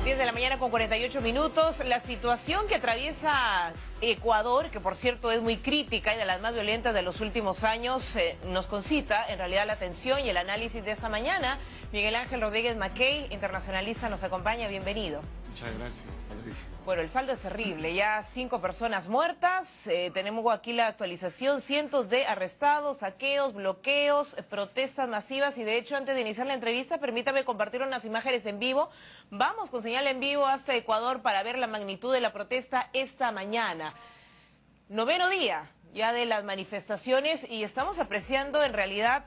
10 de la mañana con 48 minutos. La situación que atraviesa Ecuador, que por cierto es muy crítica y de las más violentas de los últimos años, nos concita en realidad la atención y el análisis de esta mañana. Miguel Ángel Rodríguez Mackey, internacionalista, nos acompaña. Bienvenido. Muchas gracias, Patricia. Bueno, el saldo es terrible, ya 5 personas muertas, tenemos aquí la actualización, cientos de arrestados, saqueos, bloqueos, protestas masivas y de hecho antes de iniciar la entrevista permítame compartir unas imágenes en vivo. Vamos con señal en vivo hasta Ecuador para ver la magnitud de la protesta esta mañana. 9º día ya de las manifestaciones y estamos apreciando en realidad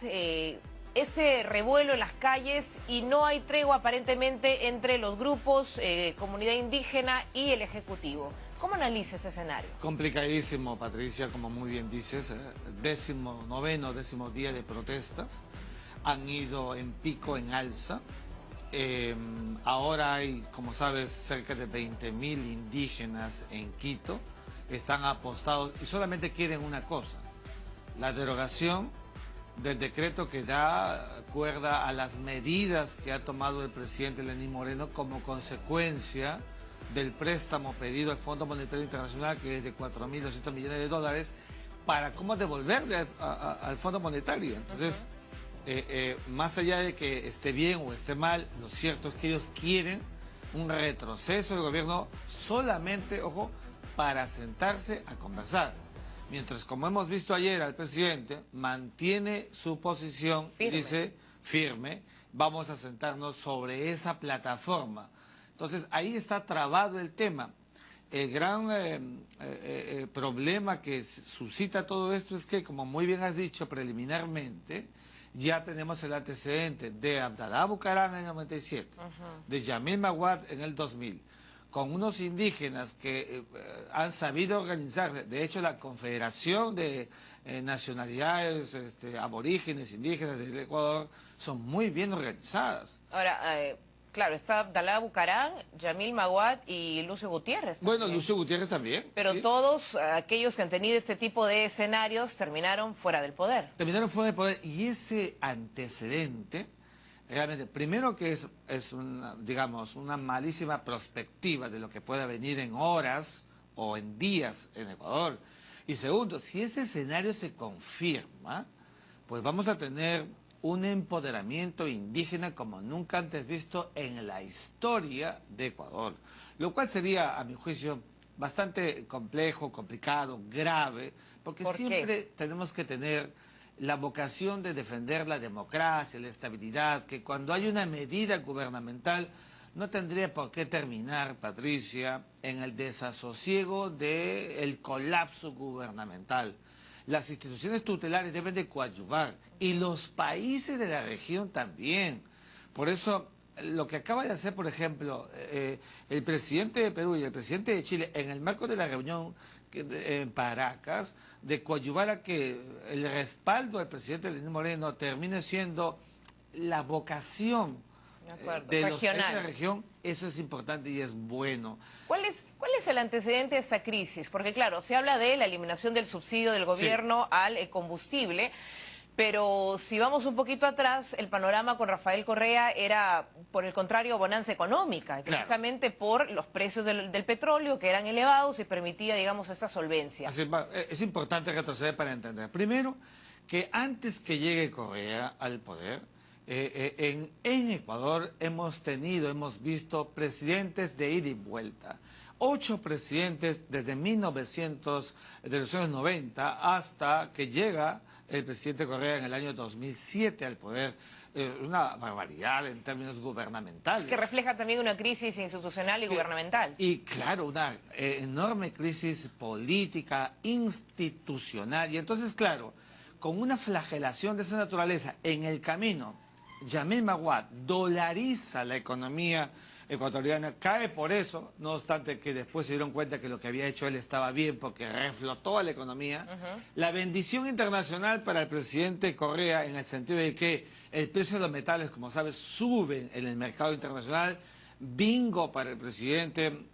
este revuelo en las calles y no hay tregua aparentemente entre los grupos, comunidad indígena y el Ejecutivo. ¿Cómo analiza ese escenario? Complicadísimo, Patricia, como muy bien dices. 19º día de protestas. Han ido en pico, en alza. Ahora hay, como sabes, cerca de 20.000 indígenas en Quito. Están apostados y solamente quieren una cosa: la derogación del decreto que da cuerda a las medidas que ha tomado el presidente Lenín Moreno como consecuencia del préstamo pedido al Fondo Monetario Internacional, que es de 4.200 millones de dólares, para cómo devolverle al Fondo Monetario. Entonces, más allá de que esté bien o esté mal, lo cierto es que ellos quieren un retroceso del gobierno solamente, ojo, para sentarse a conversar. Mientras, como hemos visto ayer, al presidente mantiene su posición y dice firme, vamos a sentarnos sobre esa plataforma. Entonces, ahí está trabado el tema. El gran problema que suscita todo esto es que, como muy bien has dicho preliminarmente, ya tenemos el antecedente de Abdalá Bucaram en el 97, de Yamil Maguad en el 2000. Con unos indígenas que han sabido organizarse. De hecho, la Confederación de Nacionalidades Aborígenes, Indígenas del Ecuador, son muy bien organizadas. Ahora, claro, está Abdalá Bucaram, Yamil Maguad y Lucio Gutiérrez también. Bueno, Lucio Gutiérrez también. Pero ¿sí? todos aquellos que han tenido este tipo de escenarios terminaron fuera del poder. Terminaron fuera del poder. Y ese antecedente, realmente, primero que es una, digamos, una malísima perspectiva de lo que pueda venir en horas o en días en Ecuador. Y segundo, si ese escenario se confirma, pues vamos a tener un empoderamiento indígena como nunca antes visto en la historia de Ecuador. Lo cual sería, a mi juicio, bastante complejo, complicado, grave, porque siempre tenemos que tener la vocación de defender la democracia, la estabilidad, que cuando hay una medida gubernamental no tendría por qué terminar, Patricia, en el desasosiego del colapso gubernamental. Las instituciones tutelares deben de coadyuvar y los países de la región también. Por eso, lo que acaba de hacer, por ejemplo, el presidente de Perú y el presidente de Chile, en el marco de la reunión en Paracas, de coadyuvar a que el respaldo del presidente Lenín Moreno termine siendo la vocación de los países de la región, eso es importante y es bueno. ¿Cuál es el antecedente de esta crisis? Porque claro, se habla de la eliminación del subsidio del gobierno al combustible, pero si vamos un poquito atrás, el panorama con Rafael Correa era, por el contrario, bonanza económica, precisamente por los precios del petróleo que eran elevados y permitía, digamos, esta solvencia. Es importante retroceder para entender. Primero, que antes que llegue Correa al poder, en Ecuador hemos visto presidentes de ida y vuelta. 8 presidentes desde de los años 90 hasta que llega el presidente Correa en el año 2007 al poder. Una barbaridad en términos gubernamentales. Que refleja también una crisis institucional y gubernamental. Y claro, una enorme crisis política, institucional. Y entonces, claro, con una flagelación de esa naturaleza en el camino, Yamil Maguad dolariza la economía ecuatoriana, cae por eso, no obstante que después se dieron cuenta que lo que había hecho él estaba bien porque reflotó a la economía. La bendición internacional para el presidente Correa en el sentido de que el precio de los metales, como sabes, suben en el mercado internacional. Bingo para el presidente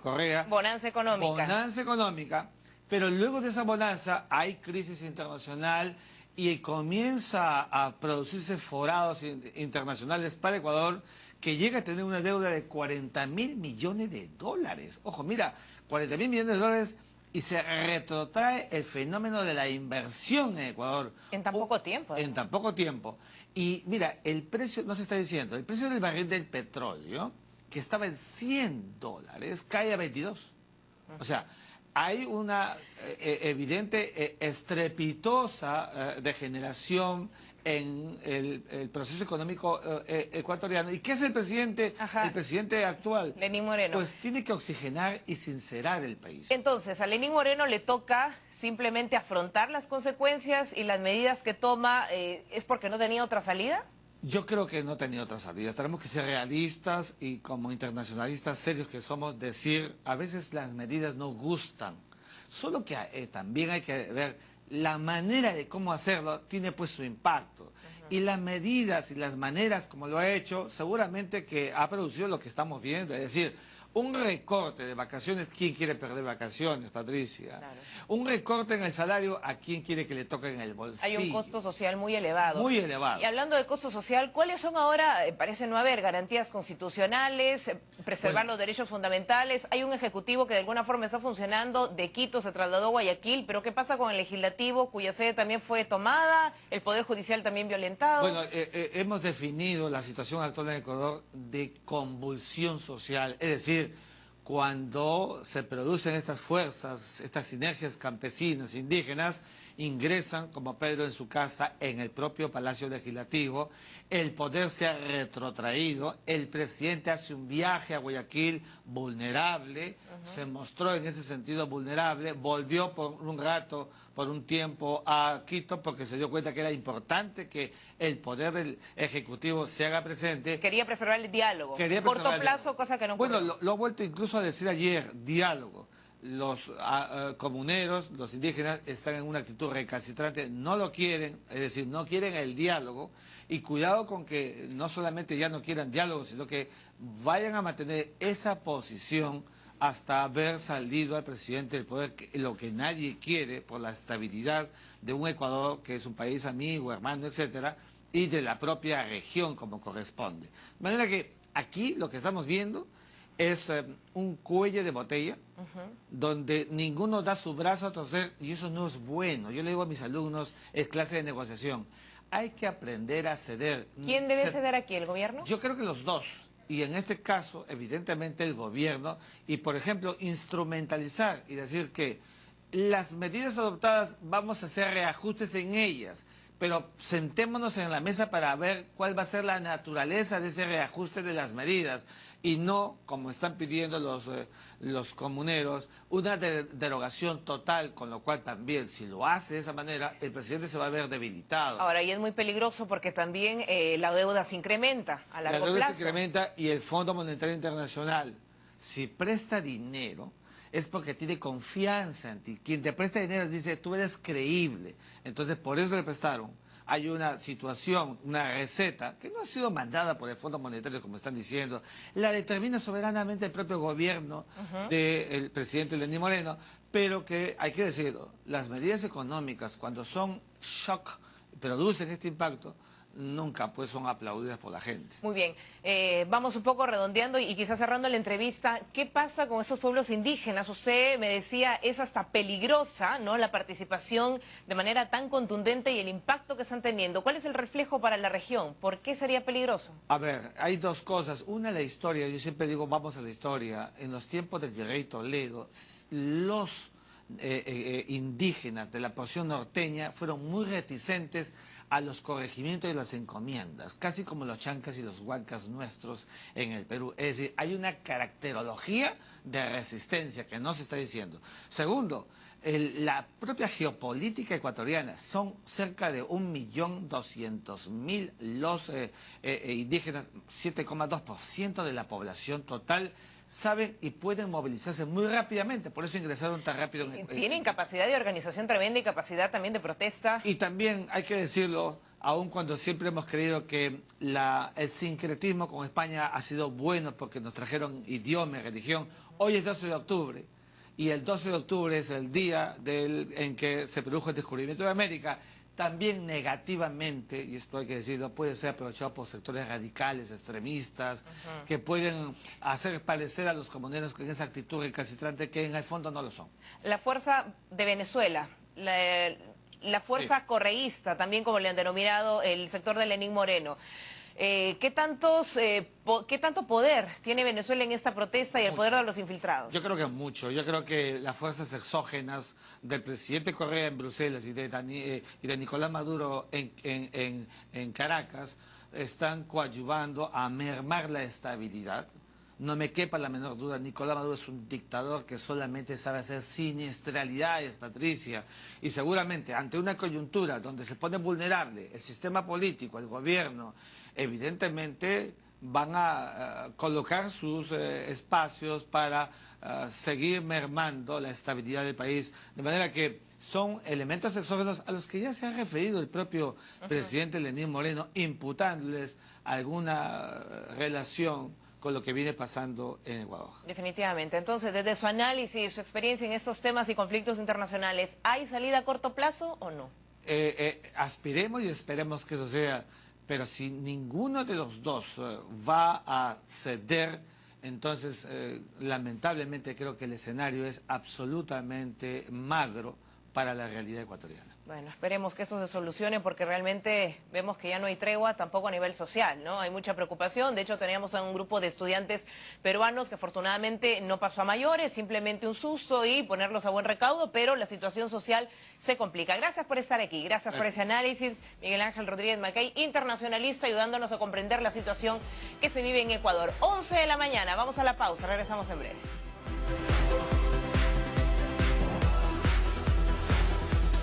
Correa. Bonanza económica. Bonanza económica, pero luego de esa bonanza hay crisis internacional y comienza a producirse forados internacionales para Ecuador que llega a tener una deuda de 40.000 millones de dólares. Ojo, mira, 40.000 millones de dólares y se retrotrae el fenómeno de la inversión en Ecuador. En tan poco tiempo. En tan poco tiempo. Y mira, el precio, no se está diciendo, el precio del barril del petróleo, que estaba en $100, cae a 22. O sea, hay una evidente, estrepitosa degeneración en el proceso económico ecuatoriano. ¿Y qué es el presidente, el presidente actual? Lenín Moreno. Pues tiene que oxigenar y sincerar el país. Entonces, a Lenín Moreno le toca simplemente afrontar las consecuencias y las medidas que toma, ¿es porque no tenía otra salida? Yo creo que no tenía otra salida. Tenemos que ser realistas y como internacionalistas serios que somos, decir, a veces las medidas no gustan. Solo que también hay que ver la manera de cómo hacerlo tiene pues su impacto. Y las medidas y las maneras como lo ha hecho, seguramente que ha producido lo que estamos viendo. Es decir, un recorte de vacaciones, ¿quién quiere perder vacaciones, Patricia? Claro. Un recorte en el salario, ¿a quién quiere que le toque en el bolsillo? Hay un costo social muy elevado. Muy elevado. Y hablando de costo social, ¿cuáles son ahora, parece no haber garantías constitucionales, preservar los derechos fundamentales? Hay un ejecutivo que de alguna forma está funcionando, de Quito se trasladó a Guayaquil, pero ¿qué pasa con el legislativo, cuya sede también fue tomada, el Poder Judicial también violentado? Bueno, hemos definido la situación actual en Ecuador de convulsión social, es decir, cuando se producen estas fuerzas, estas sinergias campesinas, indígenas, ingresan como Pedro en su casa en el propio Palacio Legislativo, el poder se ha retrotraído, el presidente hace un viaje a Guayaquil vulnerable, se mostró en ese sentido vulnerable, volvió por un rato, por un tiempo a Quito porque se dio cuenta que era importante que el poder del Ejecutivo se haga presente. Quería preservar el diálogo. Quería Corto preservar el plazo, diálogo. cosa que no ocurrió. Bueno, lo ha vuelto incluso a decir ayer, diálogo. Los comuneros, los indígenas, están en una actitud recalcitrante, no lo quieren, es decir, no quieren el diálogo, y cuidado con que no solamente ya no quieran diálogo, sino que vayan a mantener esa posición hasta haber salido al presidente del poder, lo que nadie quiere por la estabilidad de un Ecuador, que es un país amigo, hermano, etcétera, y de la propia región como corresponde. De manera que aquí lo que estamos viendo es un cuello de botella donde ninguno da su brazo a torcer y eso no es bueno. Yo le digo a mis alumnos, es clase de negociación. Hay que aprender a ceder. ¿Quién debe ceder aquí, el gobierno? Yo creo que los dos. Y en este caso, evidentemente, el gobierno. Y, por ejemplo, instrumentalizar y decir que las medidas adoptadas vamos a hacer reajustes en ellas. Pero sentémonos en la mesa para ver cuál va a ser la naturaleza de ese reajuste de las medidas y no, como están pidiendo los comuneros, una derogación total, con lo cual también, si lo hace de esa manera, el presidente se va a ver debilitado. Ahora, y es muy peligroso porque también la deuda se incrementa a largo plazo. La deuda se incrementa y el Fondo Monetario Internacional, si presta dinero, es porque tiene confianza en ti. Quien te presta dinero dice, tú eres creíble. Entonces, por eso le prestaron. Hay una situación, una receta, que no ha sido mandada por el Fondo Monetario, como están diciendo. La determina soberanamente el propio gobierno del presidente Lenín Moreno, pero que, hay que decirlo, las medidas económicas, cuando son shock, producen este impacto, nunca pues son aplaudidas por la gente. Muy bien, vamos un poco redondeando y quizás cerrando la entrevista. ¿Qué pasa con estos pueblos indígenas? Usted me decía, es hasta peligrosa, ¿no?, la participación de manera tan contundente y el impacto que están teniendo. ¿Cuál es el reflejo para la región? ¿Por qué sería peligroso? A ver, hay dos cosas. Una, la historia. Yo siempre digo, vamos a la historia. En los tiempos del Virrey Toledo, los indígenas de la porción norteña fueron muy reticentes a los corregimientos y las encomiendas, casi como los chancas y los huancas nuestros en el Perú. Es decir, hay una caracterología de resistencia que no se está diciendo. Segundo, la propia geopolítica ecuatoriana, son cerca de 1.200.000 los indígenas, 7,2% de la población total, saben y pueden movilizarse muy rápidamente, por eso ingresaron tan rápido. Tienen capacidad de organización tremenda y capacidad también de protesta. Y también hay que decirlo, aun cuando siempre hemos creído que el sincretismo con España ha sido bueno porque nos trajeron idioma y religión, hoy es 12 de octubre y el 12 de octubre es el día en que se produjo el descubrimiento de América. también negativamente, y esto hay que decirlo, puede ser aprovechado por sectores radicales, extremistas, que pueden hacer parecer a los comuneros con esa actitud recalcitrante que en el fondo no lo son. La fuerza de Venezuela, la fuerza correísta, también como le han denominado el sector de Lenín Moreno. ¿Qué tanto poder tiene Venezuela en esta protesta y el poder de los infiltrados? Yo creo que mucho. Yo creo que las fuerzas exógenas del presidente Correa en Bruselas y de Nicolás Maduro en Caracas están coadyuvando a mermar la estabilidad. No me quepa la menor duda, Nicolás Maduro es un dictador que solamente sabe hacer siniestralidades, Patricia. Y seguramente ante una coyuntura donde se pone vulnerable el sistema político, el gobierno, evidentemente van a colocar sus espacios para seguir mermando la estabilidad del país. De manera que son elementos exógenos a los que ya se ha referido el propio presidente Lenín Moreno, imputándoles alguna relación con lo que viene pasando en Ecuador. Definitivamente. Entonces, desde su análisis y su experiencia en estos temas y conflictos internacionales, ¿hay salida a corto plazo o no? Aspiremos y esperemos que eso sea, pero si ninguno de los dos va a ceder, entonces lamentablemente creo que el escenario es absolutamente magro para la realidad ecuatoriana. Bueno, esperemos que eso se solucione porque realmente vemos que ya no hay tregua tampoco a nivel social, ¿no? Hay mucha preocupación. De hecho, teníamos a un grupo de estudiantes peruanos que afortunadamente no pasó a mayores, simplemente un susto y ponerlos a buen recaudo, pero la situación social se complica. Gracias por estar aquí, gracias por ese análisis. Miguel Ángel Rodríguez Macay, internacionalista, ayudándonos a comprender la situación que se vive en Ecuador. 11 de la mañana, vamos a la pausa, regresamos en breve.